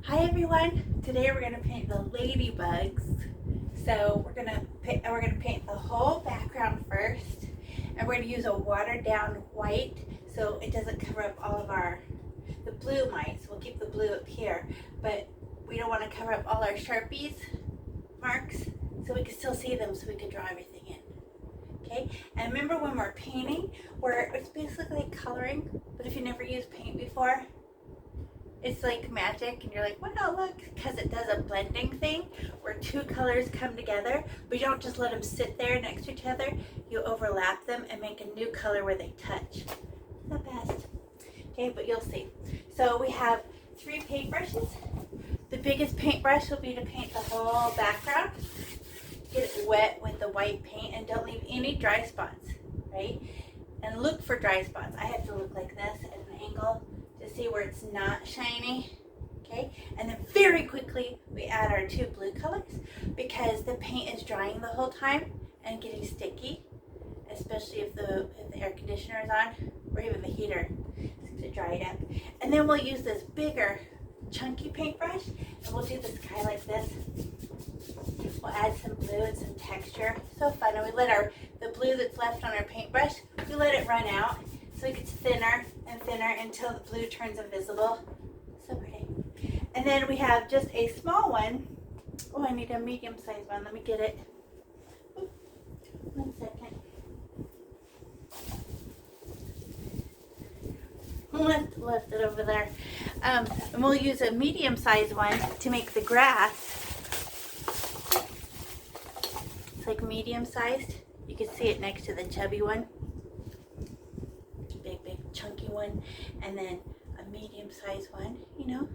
Hi everyone! Today we're going to paint the Ladybugs. So we're going to paint the whole background first, and we're going to use a watered down white so it doesn't cover up all of the blue mites. We'll keep the blue up here, but we don't want to cover up all our Sharpies marks, so we can still see them, so we can draw everything in. Okay, and remember when we're painting, it's basically coloring, but if you never used paint before, it's like magic, and you're like, wow, look, because it does a blending thing where two colors come together, but you don't just let them sit there next to each other. You overlap them and make a new color where they touch. The best. Okay, but you'll see. So we have 3 paintbrushes. The biggest paintbrush will be to paint the whole background. Get it wet with the white paint and don't leave any dry spots, right? And look for dry spots. I have to look like this at an angle to see where it's not shiny. Okay, and then very quickly we add our 2 blue colors because the paint is drying the whole time and getting sticky, especially if the air conditioner is on or even the heater to dry it up. And then we'll use this bigger chunky paintbrush and we'll do the sky like this. We'll add some blue and some texture. So fun. And we let the blue that's left on our paintbrush, we let it run out so it gets thinner and thinner until the blue turns invisible. So pretty. And then we have just a small one. Oh, I need a medium-sized one. Let me get it. Oop. 1 second. Left it over there. And we'll use a medium-sized one to make the grass. It's like medium-sized. You can see it next to the chubby one. Big chunky one, and then a medium-sized one, you know,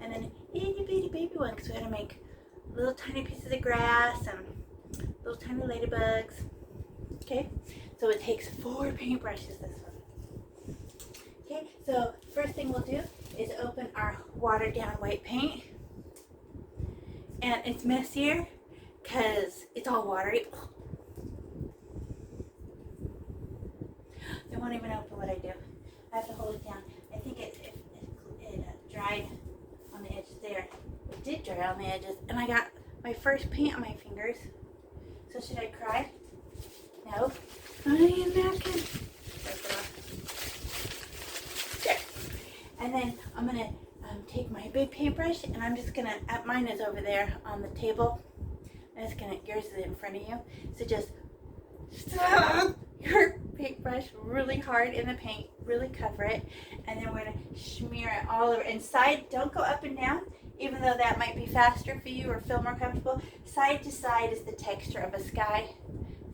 and then a itty bitty baby one because we had to make little tiny pieces of grass and little tiny ladybugs. Okay, so it takes 4 paintbrushes, this one. Okay, so first thing we'll do is open our watered down white paint, and it's messier because it's all watery. It won't even open what I do. I have to hold it down. I think it dried on the edges there. It did dry on the edges, and I got my first paint on my fingers. So should I cry? No. I need a napkin. There. And then I'm gonna take my big paintbrush, and I'm just gonna. Mine is over there on the table. I'm just gonna. Yours is in front of you. So just stop your paintbrush really hard in the paint, really cover it, and then we're going to smear it all over. And side, don't go up and down, even though that might be faster for you or feel more comfortable. Side to side is the texture of a sky.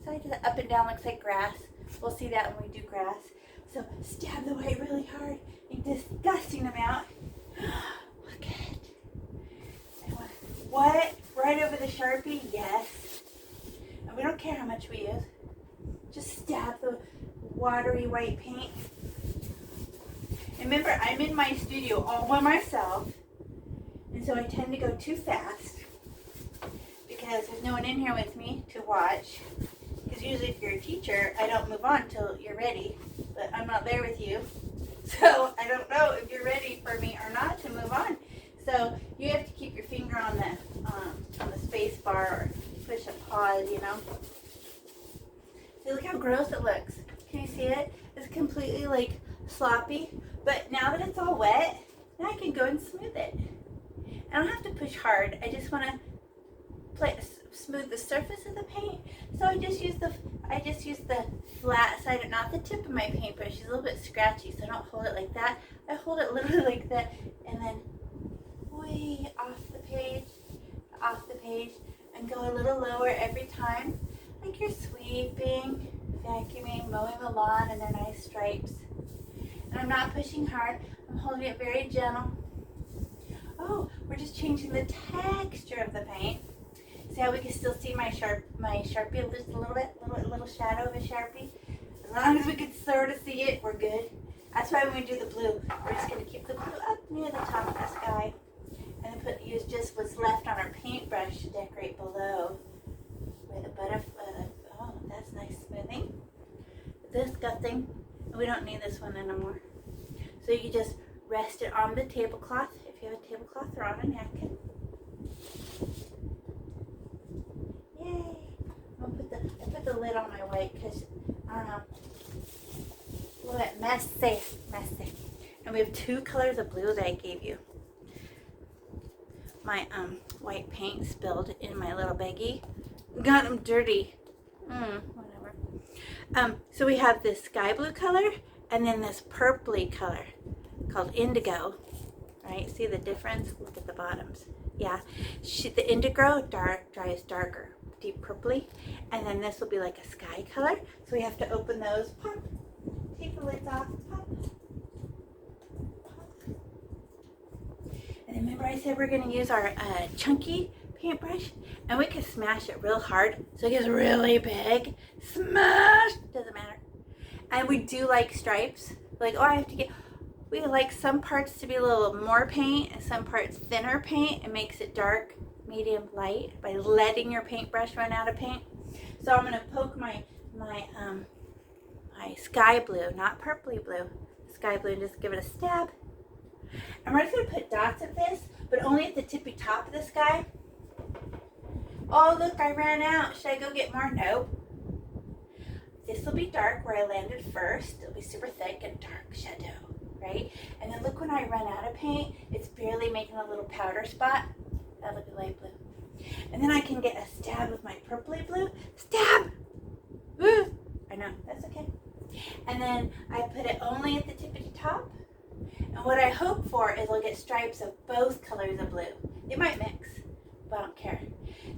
Side to the up and down looks like grass. We'll see that when we do grass. So stab the white really hard, a disgusting amount. Look at it. What? Right over the Sharpie? Yes. And we don't care how much we use. Just stab the watery white paint. And remember, I'm in my studio all by myself, and so I tend to go too fast because there's no one in here with me to watch. Because usually if you're a teacher, I don't move on till you're ready, but I'm not there with you. So I don't know if you're ready for me or not to move on. So you have to keep your finger on the space bar or push a pause, you know. See, look how gross it looks. Can you see it? It's completely like sloppy. But now that it's all wet, now I can go and smooth it. I don't have to push hard. I just want to smooth the surface of the paint. So I just use the flat side, not the tip of my paintbrush. It's a little bit scratchy, so I don't hold it like that. I hold it literally like that, and then way off the page, and go a little lower every time. Like you're sweeping, vacuuming, mowing the lawn, and they're nice stripes. And I'm not pushing hard. I'm holding it very gentle. Oh, we're just changing the texture of the paint. See how we can still see my Sharpie just a little bit, a little shadow of a Sharpie. As long as we can sort of see it, we're good. That's why when we do the blue, we're just going to keep the blue up near the top of the sky, and then use just what's left on our paintbrush to decorate below. With a butterfly. Oh, that's nice smoothing. Disgusting. We don't need this one anymore. So you can just rest rest it on the tablecloth, if you have a tablecloth, or on a napkin. Yay! I put the lid on my white because, I don't know, a little bit messy. And we have 2 colors of blue that I gave you. My white paint spilled in my little baggie. Got them dirty. Whatever. So we have this sky blue color and then this purpley color called indigo. Right? See the difference? Look at the bottoms. Yeah. The indigo dries darker, deep purpley. And then this will be like a sky color. So we have to open those. Pop. Take the lids off. Pop. And remember I said we're going to use our chunky paintbrush, and we can smash it real hard so it gets really big. Smash! Doesn't matter. And we do like stripes. Like, we like some parts to be a little more paint and some parts thinner paint. It makes it dark, medium, light by letting your paintbrush run out of paint. So I'm going to poke my sky blue, not purpley blue, sky blue, and just give it a stab. And we're just going to put dots of this, but only at the tippy top of the sky. Oh, look, I ran out. Should I go get more? Nope. This will be dark where I landed first. It'll be super thick and dark shadow, right? And then look, when I run out of paint, it's barely making a little powder spot. That'll be light blue. And then I can get a stab with my purpley blue. Stab! Woo! I know, that's okay. And then I put it only at the tippity top. And what I hope for is I'll get stripes of both colors of blue. It might mix, but I don't care.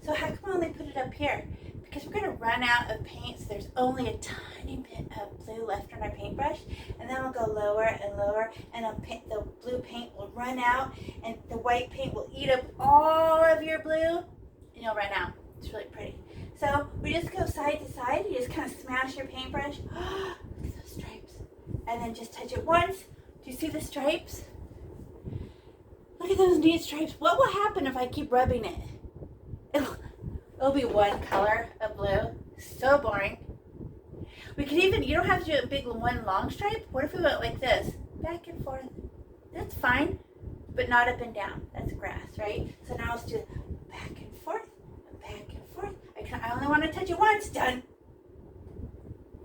So how come I only put it up here? Because we're going to run out of paint, so there's only a tiny bit of blue left on our paintbrush. And then we'll go lower and lower, and the blue paint will run out, and the white paint will eat up all of your blue, and you'll run out. It's really pretty. So we just go side to side. You just kind of smash your paintbrush. Look at those stripes. And then just touch it once. Do you see the stripes? Look at those neat stripes. What will happen if I keep rubbing it? It'll be one color of blue. So boring. We could even, you don't have to do a big one long stripe. What if we went like this? Back and forth. That's fine, but not up and down. That's grass, right? So now let's do back and forth, and back and forth. I only want to touch it once. Done.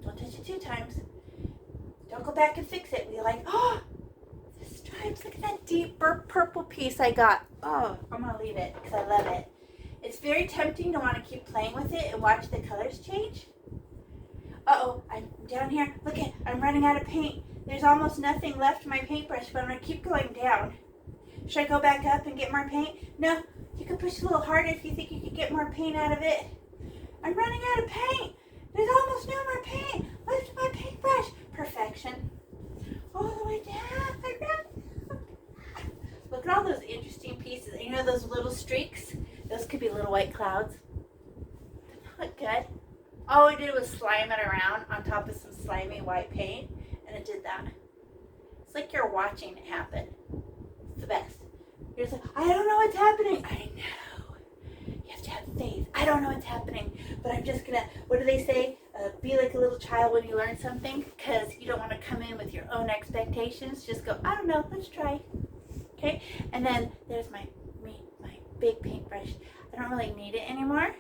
Don't touch it 2 times. Don't go back and fix it. You're like, oh, the stripes. Look at that deep purple piece I got. Oh, I'm going to leave it because I love it. It's very tempting to want to keep playing with it and watch the colors change. Uh-oh, I'm down here. Look at, I'm running out of paint. There's almost nothing left in my paintbrush, but I'm going to keep going down. Should I go back up and get more paint? No, you can push a little harder if you think you could get more paint out of it. I'm running out of paint. There's almost no more paint left in my paintbrush. Perfection. All the way down. Look at all those interesting pieces. You know those little streaks? Those could be little white clouds. Look good. All we did was slime it around on top of some slimy white paint, and it did that. It's like you're watching it happen. It's the best. You're just like, I don't know what's happening. I know. You have to have faith. I don't know what's happening, but I'm just gonna, what do they say? Be like a little child when you learn something, because you don't want to come in with your own expectations. Just go, I don't know, let's try. Okay, and then there's my big paintbrush. I don't really need it anymore.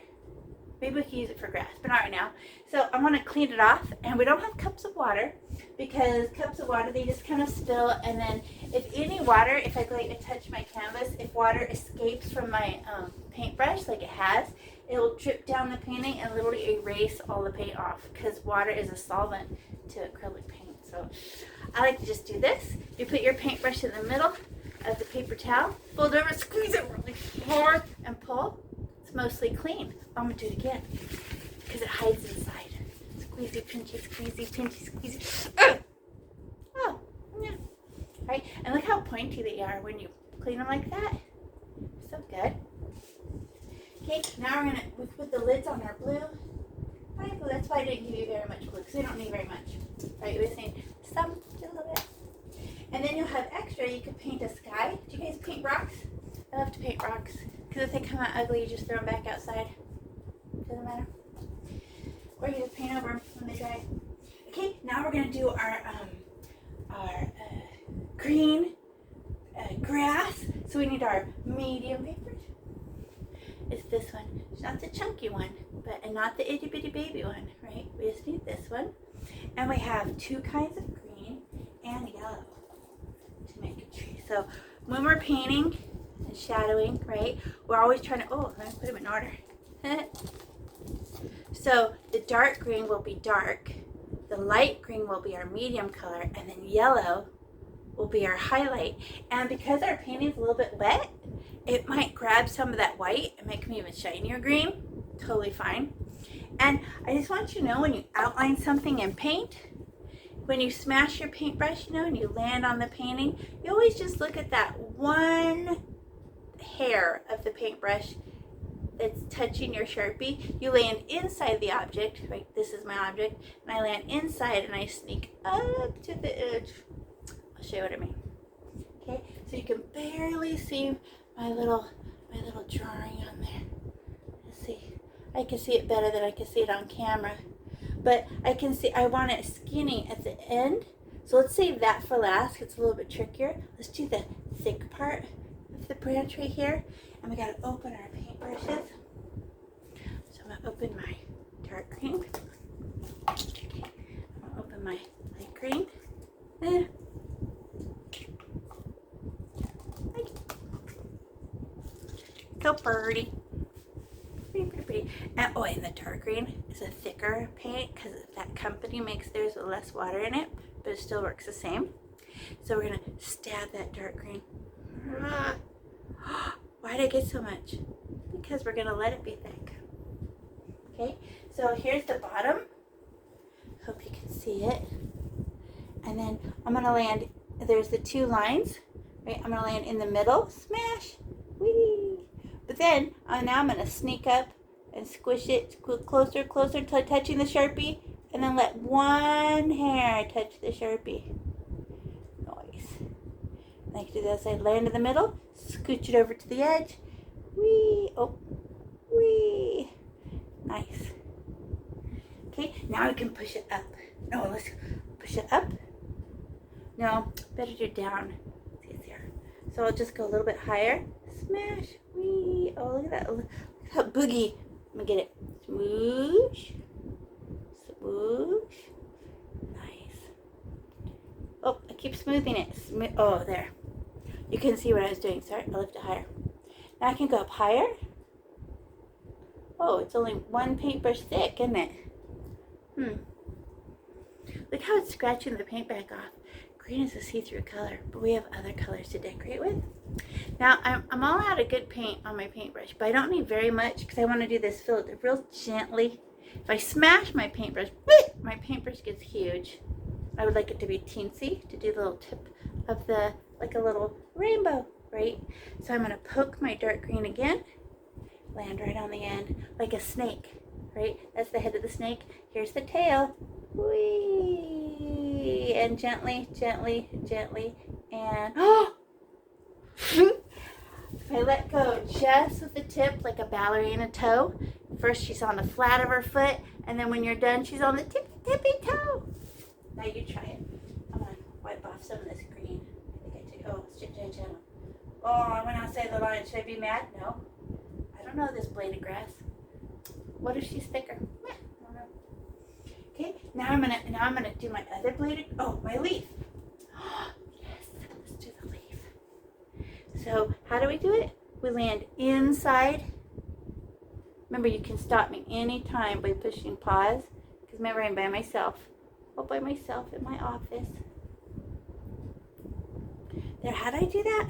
Maybe we can use it for grass, but not right now. So I want to clean it off, and we don't have cups of water, because cups of water, they just kind of spill, and then if any water, if I go like to touch my canvas, if water escapes from my paintbrush, like it has, it will drip down the painting and literally erase all the paint off, because water is a solvent to acrylic paint. So I like to just do this. You put your paintbrush in the middle of the paper towel, fold over, squeeze it really hard, and pull. It's mostly clean. I'm going to do it again because it hides inside. Squeezy, pinchy, squeezy, pinchy, squeezy. Oh, yeah. Right? And look how pointy they are when you clean them like that. So good. Okay, now we're going to put the lids on our blue. That's why I didn't give you very much glue, because we don't need very much. Right? You were saying some, just a little bit. And then you'll have extra. You could paint a sky. Do you guys paint rocks? I love to paint rocks, because if they come out ugly, you just throw them back outside. Doesn't matter. Or you just paint over them when they dry. Okay, now we're going to do our green grass. So we need our medium paper. It's this one. It's not the chunky one, and not the itty bitty baby one, right? We just need this one. And we have two kinds of green and yellow to make a tree. So when we're painting and shadowing, right, we're always trying to, oh, let me put them in order. So the dark green will be dark, the light green will be our medium color, and then yellow will be our highlight. And because our painting's a little bit wet, it might grab some of that white and make them even shinier green. Totally fine. And I just want you to know, when you outline something in paint, when you smash your paintbrush, and you land on the painting, you always just look at that one hair of the paintbrush that's touching your Sharpie. You land inside the object, right? This is my object, and I land inside and I sneak up to the edge. I'll show you what I mean. Okay, so you can barely see my little drawing on there. Let's see. I can see it better than I can see it on camera. But I can see, I want it skinny at the end. So let's save that for last. It's a little bit trickier. Let's do the thick part of the branch right here. And we gotta open our paintbrushes. So I'm gonna open my dark green. I'm gonna open my light green. So pretty. Pretty. And, and the dark green is a thicker paint because that company makes theirs with less water in it, but it still works the same. So we're gonna stab that dark green. Why did I get so much? Because we're gonna let it be thick. Okay, so here's the bottom. Hope you can see it. And then I'm gonna land, there's the two lines, right? I'm gonna land in the middle, smash, whee! But then, now I'm gonna sneak up and squish it closer to touching the Sharpie, and then let one hair touch the Sharpie. Nice. And I can do the other side, land in the middle, scooch it over to the edge, whee, oh, whee. Nice. Okay, now we can push it up. No, let's push it up. No, better do down. It's easier. So I'll just go a little bit higher. Smash, wee. Oh, look at that. Look at that boogie. Let me get it. Smoosh. Smoosh. Nice. Oh, I keep smoothing it. Oh, there. You can see what I was doing. Sorry, I'll lift it higher. Now I can go up higher. Oh, it's only one paintbrush thick, isn't it? Look how it's scratching the paint back off. Green is a see-through color, but we have other colors to decorate with. Now, I'm all out of good paint on my paintbrush, but I don't need very much because I want to do this filled real gently. If I smash my paintbrush gets huge. I would like it to be teensy, to do the little tip of the, like a little rainbow, right? So I'm going to poke my dark green again, land right on the end, like a snake, right? That's the head of the snake. Here's the tail. Whee! And gently, and oh! I let go just with the tip, like a ballerina toe. First she's on the flat of her foot, and then when you're done, she's on the tippy toe. Now you try it. I'm gonna wipe off some of this green. I think I took, oh, it's gentle. Oh, I went outside the line. Should I be mad? No. I don't know this blade of grass. What if she's thicker? I don't know. Okay, now I'm gonna do my other blade. My leaf. Yes, let's do the leaf. So how do we do it? We land inside. Remember, you can stop me anytime by pushing pause. Because remember, I'm by myself. All by myself in my office. There, how did I do that?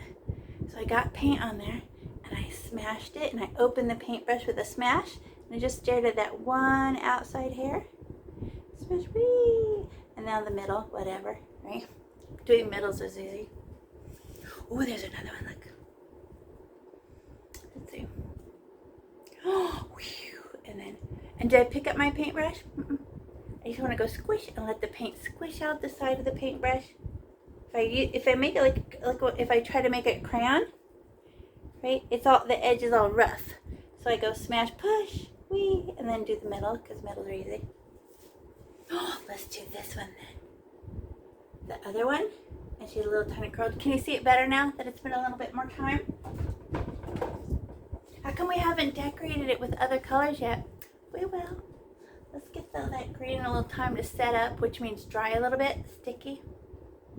So I got paint on there, and I smashed it, and I opened the paintbrush with a smash, and I just stared at that one outside hair. Smash, whee! And now the middle, whatever, right? Doing middles is easy. Oh, there's another one, look. Let's see. Oh, whew. And did I pick up my paintbrush? I just want to go squish and let the paint squish out the side of the paintbrush. If I make it like if I try to make it crayon, right? It's all, the edge is all rough. So I go smash, push, wee, and then do the middle because middles are easy. Oh, let's do this one then. the other one, and she's a little tiny curl. Can you see it better now that it's been a little bit more time? How come we haven't decorated it with other colors yet? We will. Let's get that green a little time to set up, which means dry a little bit, sticky.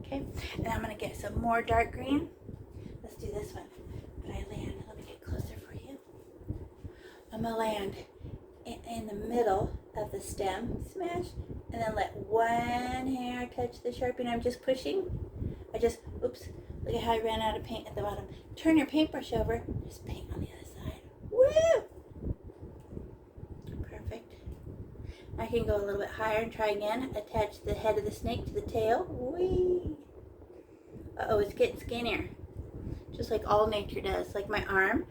Okay, and I'm gonna get some more dark green. Let's do this one. But I land, let me get closer for you. I'm gonna land in the middle of the stem, smash, and then let one hair touch the Sharpie, and I'm just pushing. Oops, look at how I ran out of paint at the bottom. Turn your paintbrush over, just paint on the other side. Woo! Perfect. I can go a little bit higher and try again. Attach the head of the snake to the tail. Whee! Uh-oh, it's getting skinnier. Just like all nature does. Like my arm.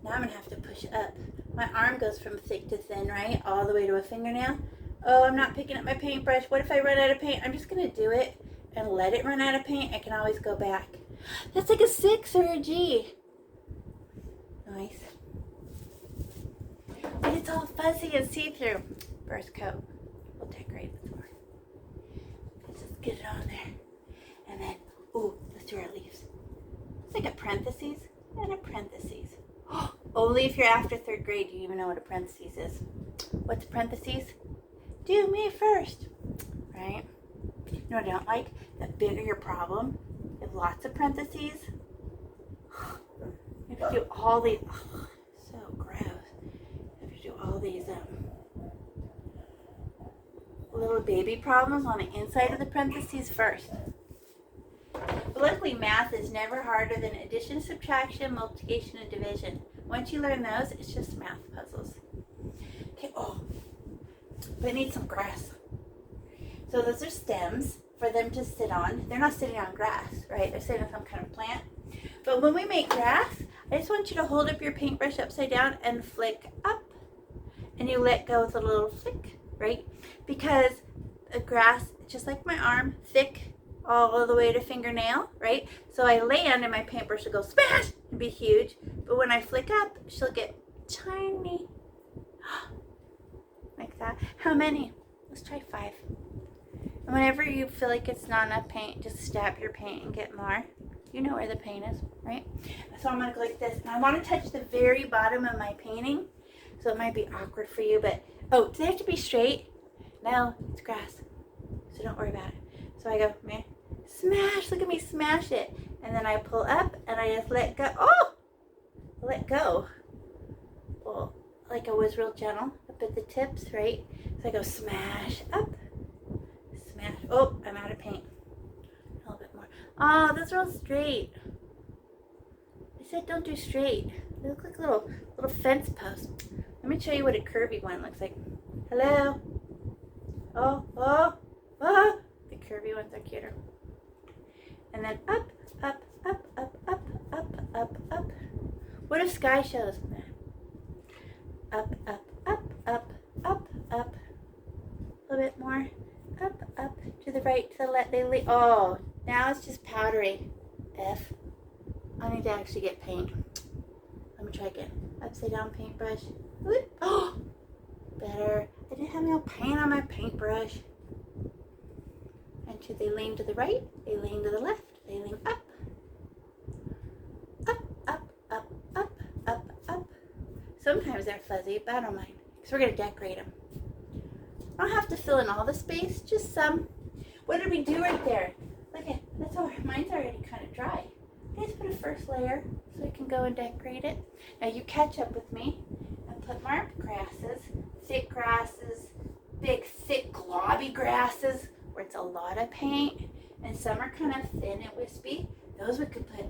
Now I'm going to have to push up. My arm goes from thick to thin, right? All the way to a fingernail. Oh, I'm not picking up my paintbrush. What if I run out of paint? I'm just going to do it and let it run out of paint. I can always go back. That's like a 6 or a G. Nice. But it's all fuzzy and see-through. First coat. We'll decorate it more. Let's just get it on there. And then, ooh, let's do our leaves. It's like a parentheses and a parentheses. Only if you're after 3rd grade do you even know what a parentheses is. What's a parentheses? Do me first. Right? You know what I don't like? The bigger your problem, you have lots of parentheses. You have to do all these. So gross. You have to do all these little baby problems on the inside of the parentheses first. But luckily, math is never harder than addition, subtraction, multiplication, and division. Once you learn those, it's just math puzzles. Okay, oh, but I need some grass. So those are stems for them to sit on. They're not sitting on grass, right? They're sitting on some kind of plant. But when we make grass, I just want you to hold up your paintbrush upside down and flick up. And you let go with a little flick, right? Because a grass, just like my arm, thick all the way to fingernail, right? So I land and my paintbrush will go smash and be huge. But when I flick up, she'll get tiny. Like that. How many? Let's try 5. And whenever you feel like it's not enough paint, just stab your paint and get more. You know where the paint is, right? So I'm going to go like this. And I want to touch the very bottom of my painting. So it might be awkward for you, but, oh, do they have to be straight? No, it's grass. So don't worry about it. So I go, man, smash, look at me smash it. And then I pull up and I just let go. Oh! Let go. Well, like I was real gentle up at the tips, right? So I go smash up. Smash. Oh, I'm out of paint. A little bit more. Oh, those are all straight. I said don't do straight. They look like little fence posts. Let me show you what a curvy one looks like. Hello? Oh, oh, oh. The curvy ones are cuter. And then up, up, up, up, up, up, up, up. What if sky shows? Up, up, up, up, up, up. A little bit more. Up, up, to the right, to the left. Oh, now it's just powdery. F. I need to actually get paint. Let me try again. Upside down paintbrush. Oh, better. I didn't have no paint on my paintbrush. And should they lean to the right? They lean to the left. They lean up. Up, up, up, up, up, up. Sometimes they're fuzzy, but I don't mind. Because we're going to decorate them. I don't have to fill in all the space, just some. What did we do right there? Look at, that's all, mine's already kind of dry. I just put a first layer so I can go and decorate it. Now you catch up with me and put more grasses, big, thick, globby grasses where it's a lot of paint, and some are kind of thin and wispy. Those we could put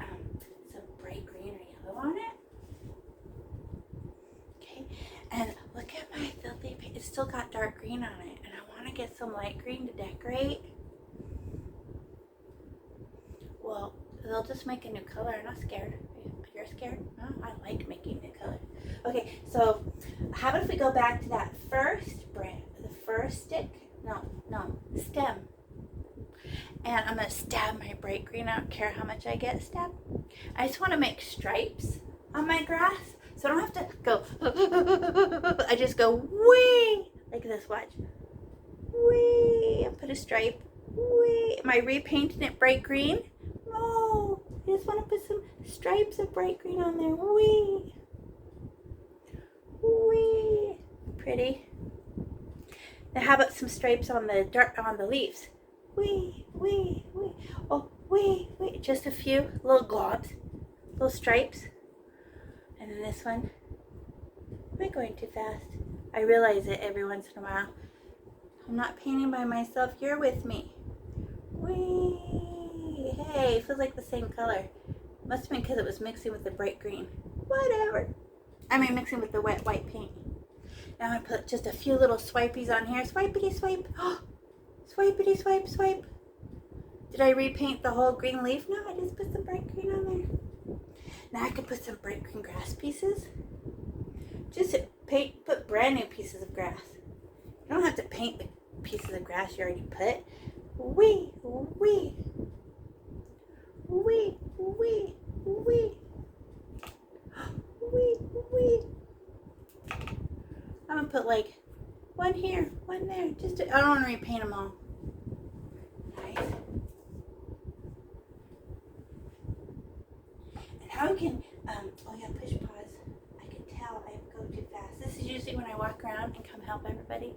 some bright green or yellow on it. Okay, and look at my filthy paint. It's still got dark green on it, and I want to get some light green to decorate. Well, they'll just make a new color. I'm not scared. You're scared? No, I like making new colors. Okay, so how about if we go back to that first branch, the first stick? No, stem. And I'm going to stab my bright green. I don't care how much I get stabbed. I just want to make stripes on my grass. So I don't have to go, I just go, whee, like this, watch. Whee, and put a stripe Wee. Am I repainting it bright green? No. I just want to put some stripes of bright green on there. Wee. Wee. Pretty. Now how about some stripes on the leaves? Wee, wee, wee. Oh, wee, wee. Just a few little globs, little stripes. And then this one. Am I going too fast? I realize it every once in a while. I'm not painting by myself. You're with me. Wee. Hey, it feels like the same color. Must have been because it was mixing with the bright green. Whatever. I mean, mixing with the wet white paint. Now I put just a few little swipies on here. Swipity swipe. Oh, swipity swipe swipe. Did I repaint the whole green leaf? No, I just put some bright green on there. Now I could put some bright green grass pieces. Just put brand new pieces of grass. You don't have to paint the pieces of grass you already put. Wee, wee. Wee, wee, wee. Wee, wee. I'm gonna put like one here, one there. I don't want to repaint them all. Nice. And how can, oh yeah, push pause. I can tell I go too fast. This is usually when I walk around and come help everybody.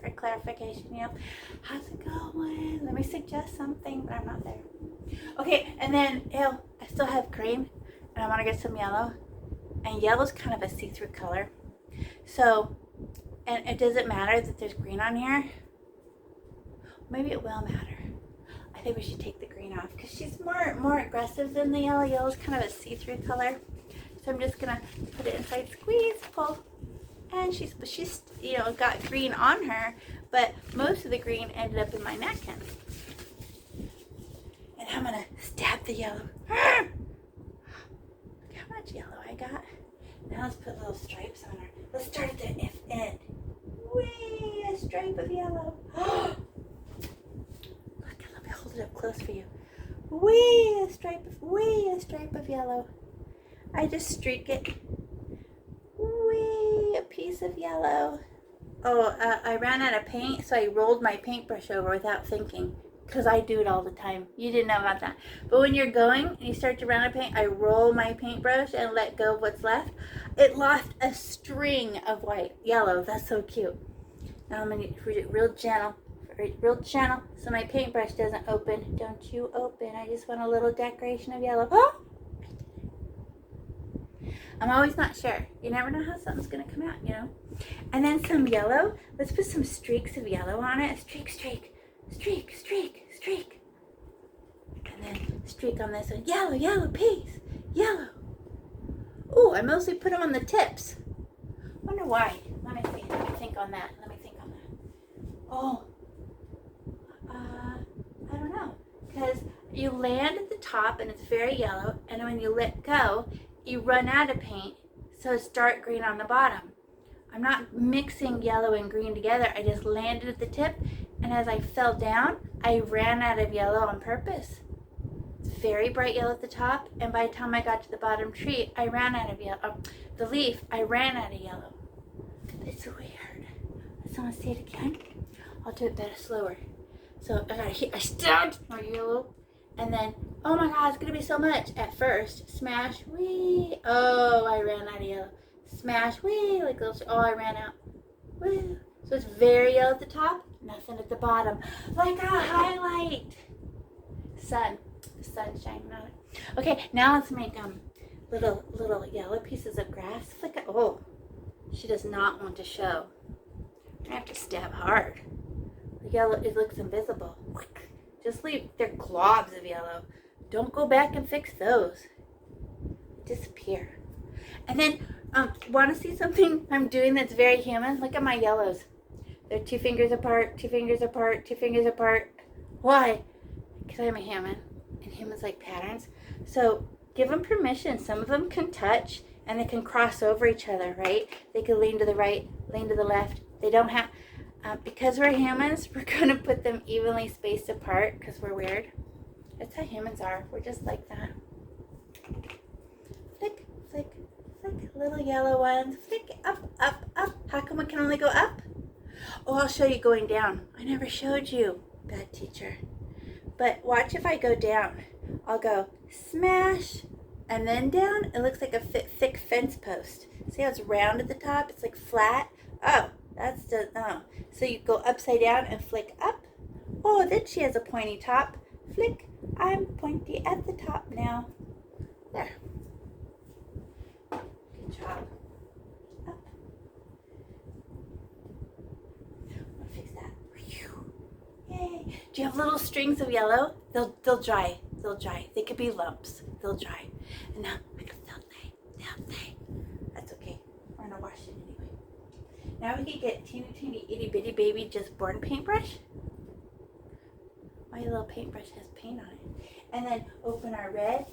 For clarification, you know. How's it going? Let me suggest something, but I'm not there. Okay, and then, I still have green, and I want to get some yellow. And yellow's kind of a see-through color. So, and it doesn't matter that there's green on here. Maybe it will matter. I think we should take the green off because she's more aggressive than the yellow. Yellow's kind of a see-through color. So I'm just gonna put it inside, squeeze, pull. And she's you know, got green on her, but most of the green ended up in my napkin. And I'm gonna stab the yellow. Look how much yellow I got. Now let's put little stripes on her. Let's start at the end. Whee, a stripe of yellow. Look, let me hold it up close for you. Whee, a stripe of yellow. I just streak it. Whee, a piece of yellow. Oh, I ran out of paint, so I rolled my paintbrush over without thinking. Because I do it all the time. You didn't know about that. But when you're going and you start to run out of paint, I roll my paintbrush and let go of what's left. It lost a string of yellow. That's so cute. Now I'm going to read it real gentle, so my paintbrush doesn't open. Don't you open. I just want a little decoration of yellow. Oh! I'm always not sure. You never know how something's going to come out, you know. And then some yellow. Let's put some streaks of yellow on it. Streak, streak, streak, streak, streak. And then streak on this one. Yellow, yellow piece. Yellow. Ooh, I mostly put them on the tips. Wonder why. Let me see. Let me think on that. Oh. I don't know. Because you land at the top and it's very yellow. And when you let go, you run out of paint, so it's dark green on the bottom. I'm not mixing yellow and green together. I just landed at the tip, and as I fell down, I ran out of yellow on purpose. It's very bright yellow at the top, and by the time I got to the bottom tree, I ran out of yellow. The leaf, I ran out of yellow. It's weird. Let's want to see it again. I'll do it better, slower. So I stabbed my yellow. And then, oh my God, it's going to be so much. At first, smash, wee. Oh, I ran out of yellow. Smash, wee. Like those. Oh, I ran out. Woo. So it's very yellow at the top, nothing at the bottom. Like a highlight. Sun. The sun's shining on it. Okay, now let's make little yellow pieces of grass. Flick it. Oh, she does not want to show. I have to stab hard. The yellow, it looks invisible. Just leave, they're globs of yellow. Don't go back and fix those. Disappear. And then, want to see something I'm doing that's very human? Look at my yellows. They're 2 fingers apart, 2 fingers apart, 2 fingers apart. Why? Because I'm a human, and humans like patterns. So, give them permission. Some of them can touch, and they can cross over each other, right? They can lean to the right, lean to the left. They don't have... because we're humans, we're going to put them evenly spaced apart because we're weird. That's how humans are. We're just like that. Flick, flick, flick. Little yellow ones. Flick, up, up, up. How come we can only go up? Oh, I'll show you going down. I never showed you. bad teacher. But watch if I go down. I'll go smash and then down. It looks like a thick fence post. See how it's round at the top? It's like flat. Oh, that's the, oh. So you go upside down and flick up. Oh, then she has a pointy top. Flick. I'm pointy at the top now. There. Good job. Up. I'll fix that. Yay. Do you have little strings of yellow? They'll dry. They'll dry. They could be lumps. They'll dry. And now, they'll they. That's okay. We're gonna wash it anyway. Now we can get teeny itty bitty baby just born paintbrush. My little paintbrush has paint on it. And then open our red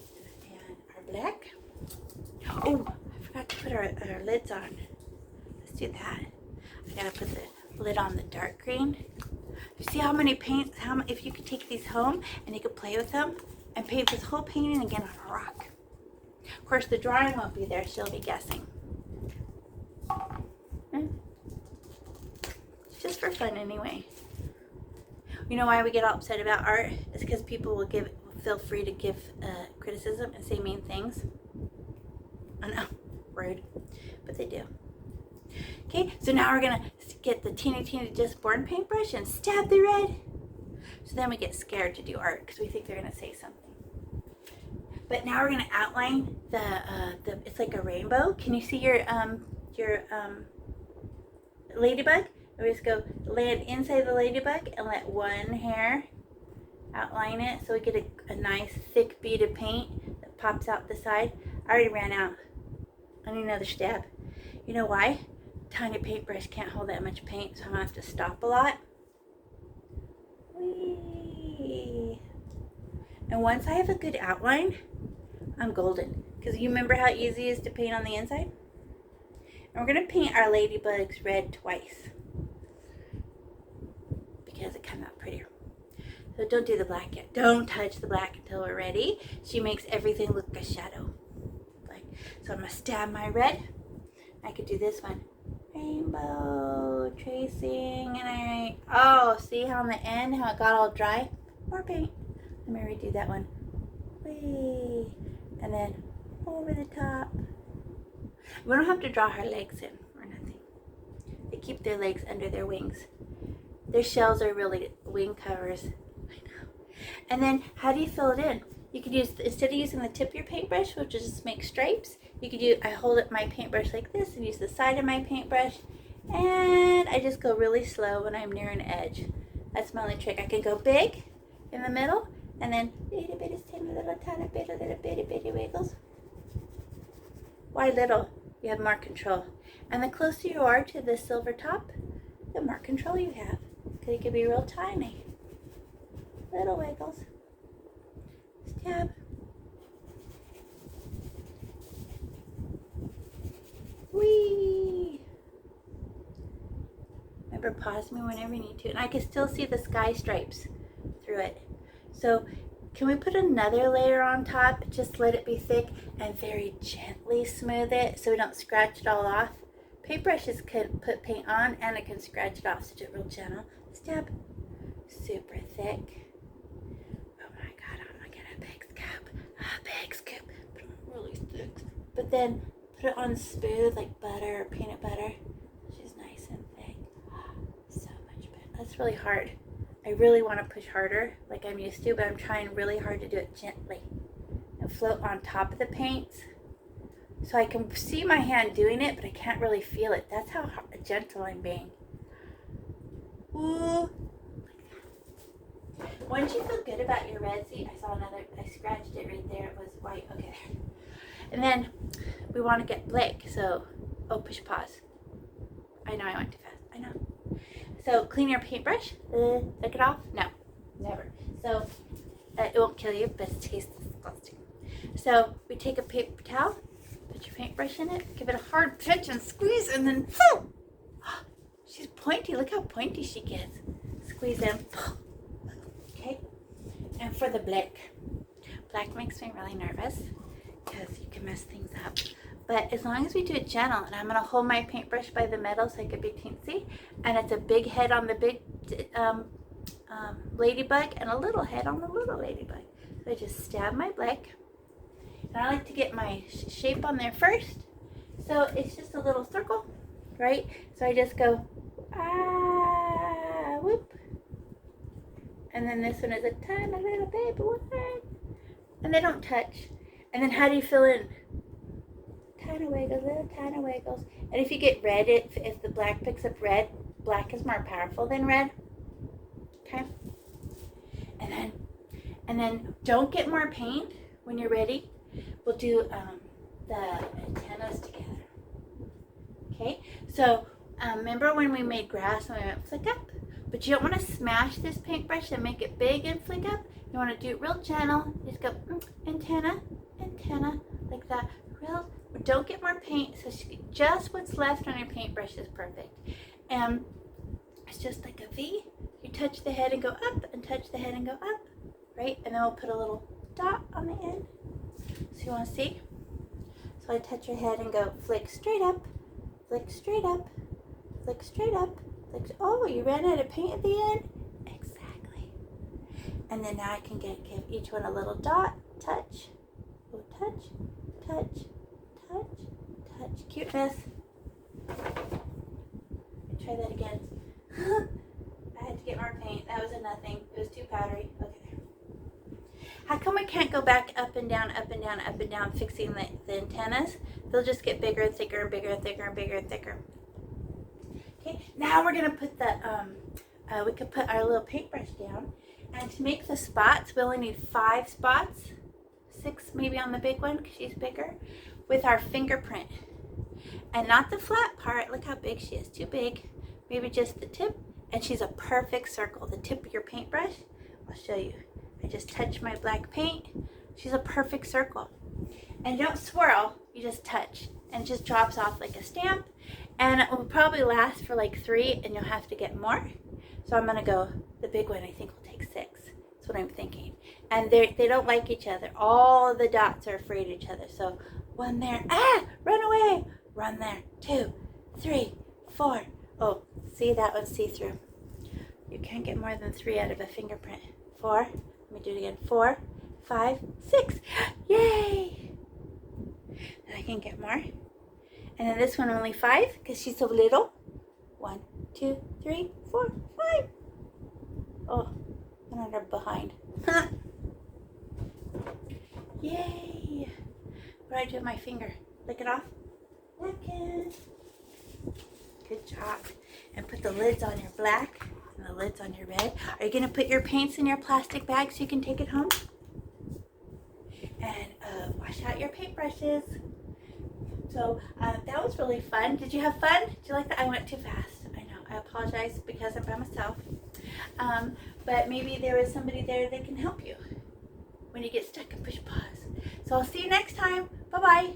and our black. Oh, I forgot to put our lids on. Let's do that. I gotta put the lid on the dark green. You see how many paints, if you could take these home and you could play with them and paint this whole painting again on a rock. Of course, the drawing won't be there. She'll be guessing. It's just for fun anyway. You know why we get all upset about art? It's because people will feel free to give criticism and say mean things. I know, rude, but they do. Okay, so now we're gonna get the teeny just born paintbrush and stab the red. So then we get scared to do art because we think they're gonna say something. But now we're gonna outline the it's like a rainbow. Can you see your ladybug? And we just go land inside the ladybug and let one hair outline it so we get a nice thick bead of paint that pops out the side. I already ran out. I need another stab. You know why? Tiny paintbrush can't hold that much paint, so I'm gonna have to stop a lot. Whee! And once I have a good outline, I'm golden. Because you remember how easy it is to paint on the inside? And we're gonna paint our ladybugs red twice. Because it comes out prettier. So don't do the black yet. Don't touch the black until we're ready. She makes everything look like a shadow. So I'm gonna stab my red. I could do this one. Rainbow tracing, and oh, see how on the end, how it got all dry? More paint. Let me redo that one. Whee! And then over the top. We don't have to draw her legs in or nothing. They keep their legs under their wings. Their shells are really wing covers. I know. And then how do you fill it in? You could use, instead of using the tip of your paintbrush, which is just make stripes, you could use, I hold up my paintbrush like this and use the side of my paintbrush, and I just go really slow when I'm near an edge. That's my only trick. I can go big in the middle, and then little bitty, tiny little tiny bitty wiggles. Why little? You have more control. And the closer you are to the silver top, the more control you have. Because you can be real tiny. Little wiggles. Stab. Whee! Remember, pause me whenever you need to. And I can still see the sky stripes through it. So, can we put another layer on top? Just let it be thick and very gently smooth it so we don't scratch it all off. Paintbrushes can put paint on and it can scratch it off, so do it real gentle. Stab. Super thick. Oh my god, I'm gonna get a big scoop. A big scoop. But I'm really thick. But then put it on smooth like butter or peanut butter. She's nice and thick. So much better. That's really hard. I really want to push harder like I'm used to, but I'm trying really hard to do it gently and float on top of the paints. So I can see my hand doing it, but I can't really feel it. That's how gentle I'm being. Ooh. Once you feel good about your red, see, I saw another, I scratched it right there. It was white. Okay. And then we want to get black. So, oh, push pause. I know I went too fast. I know. So, clean your paintbrush. Lick it off? No, never. So, it won't kill you, but it tastes disgusting. So, we take a paper towel. Put your paintbrush in it, give it a hard pinch and squeeze, and then boom! She's pointy. Look how pointy she gets. Squeeze in. Okay. And for the black. Black makes me really nervous because you can mess things up. But as long as we do it gentle, and I'm going to hold my paintbrush by the metal so I can be teensy, and it's a big head on the big ladybug and a little head on the little ladybug. So I just stab my black. And I like to get my shape on there first. So it's just a little circle, right? So I just go, ah, whoop. And then this one is a tiny little baby one. And they don't touch. And then how do you fill in? Tiny wiggles, little tiny wiggles. And if you get red, if the black picks up red, black is more powerful than red. Okay? And then don't get more paint when you're ready. We'll do the antennas together. Okay? So remember when we made grass and we went flick up? But you don't want to smash this paintbrush and make it big and flick up. You want to do it real gentle. Just go antenna, antenna, like that. Real. Don't get more paint. So just what's left on your paintbrush is perfect. And it's just like a V. You touch the head and go up, and touch the head and go up, right? And then we'll put a little dot on the end. So you want to see? So I touch your head and go flick straight up, flick straight up, flick straight up. Oh, you ran out of paint at the end? Exactly. And then now I can give each one a little dot, touch, oh, touch, touch, touch, touch. Cuteness. Try that again. I had to get more paint. That was a nothing. It was too powdery. Okay. How come we can't go back up and down, up and down, up and down, fixing the antennas? They'll just get bigger and thicker and bigger and thicker and bigger and thicker. Okay, now we're gonna put the, we could put our little paintbrush down. And to make the spots, we only need 5 spots, 6 maybe on the big one because she's bigger, with our fingerprint. And not the flat part, look how big she is, too big. Maybe just the tip, and she's a perfect circle. The tip of your paintbrush, I'll show you. I just touch my black paint. She's a perfect circle. And don't swirl, you just touch. And it just drops off like a stamp. And it will probably last for like 3, and you'll have to get more. So I'm gonna go, the big one I think will take 6. That's what I'm thinking. And they don't like each other. All the dots are afraid of each other. So 1 there, ah, run away. Run there, 2, 3, 4. Oh, see, that one's see-through. You can't get more than 3 out of a fingerprint. 4, let me do it again. 4, 5, 6, yay! And I can get more. And then this one only 5, because she's so little. 1, 2, 3, 4, 5. Oh, one on her behind. Yay! What do I do with my finger? Lick it off? Lick it. Good job. And put the lids on your black and the lids on your red. Are you going to put your paints in your plastic bag so you can take it home? And wash out your paintbrushes. So that was really fun. Did you have fun? Did you like that? I went too fast. I know. I apologize because I'm by myself. But maybe there is somebody there that can help you when you get stuck and push pause. So I'll see you next time. Bye-bye.